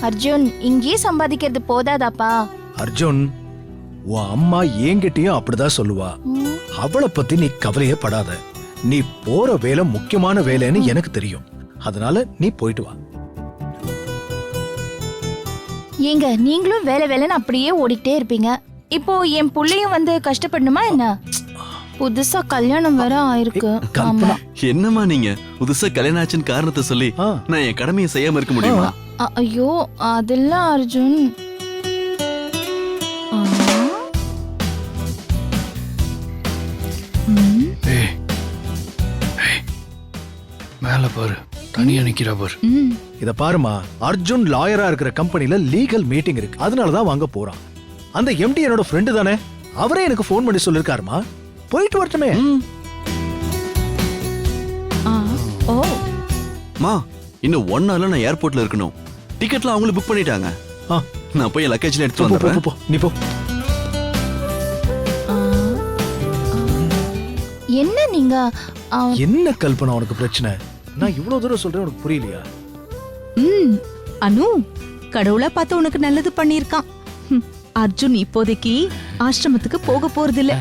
அர்ஜுன், இங்கே சம்பாதிக்கிறது போதாதாப்பா? அர்ஜுன், உன் அம்மா என்கிட்டயும் அப்படிதான் சொல்லுவா. அவளை பத்தி நீ கவலையே படாத. நீ போற வேலை முக்கியமான வேலைன்னு எனக்கு தெரியும். அதனால நீ போயிட்டு வா. ஏங்க, நீங்களும் வேலை வேலைன்னு அப்படியே ஓடிக்கிட்டே இருப்பீங்க. இப்போ என் புள்ளையும் வந்து கஷ்டப்படணுமா என்ன? புதுசா கல்யாணம் வேற ஆயிருக்கு. ஆமா. என்னம்மா நீங்க புதுசா கல்யாணம் ஆச்சுன்னு காரணத்தை சொல்லி நான் என் கடமையை செய்யாம இருக்க முடியுமா? ஐயோ, அதெல்லாம் அர்ஜுன். மேல பாரு, தனியா நிக்கிறா பாரு. இத பாருமா, அர்ஜுன் லாயரா இருக்கிற கம்பெனில லீகல் மீட்டிங் இருக்கு. அதனாலதான் வாங்க போறான். அந்த எம்டி என்னோட ஃப்ரெண்டு தானே, அவரே எனக்கு போன் பண்ணி சொல்லிருக்காருமா. போயிட்டு வரட்டுமே. ஓ மா, இன்னும் 1 hourல நான் ஏர்போர்ட்ல இருக்கணும். டிக்கெட்லாம் அவங்களே புக் பண்ணிட்டாங்க. நான் போய் லக்கேஜ்ல எடுத்து வந்துடுறேன். போ, நீ போ. என்ன நீங்க? என்ன கல்பனா உனக்கு பிரச்சனை? நான் இவ்வளவு தூரம் சொல்றேன், உனக்கு புரியலையா? அனு, கடவுளா பார்த்து உனக்கு நல்லது பண்ணிருக்கான். அர்ஜுன் இப்போதைக்கு ஆசிரமத்துக்கு போக போறதில்ல.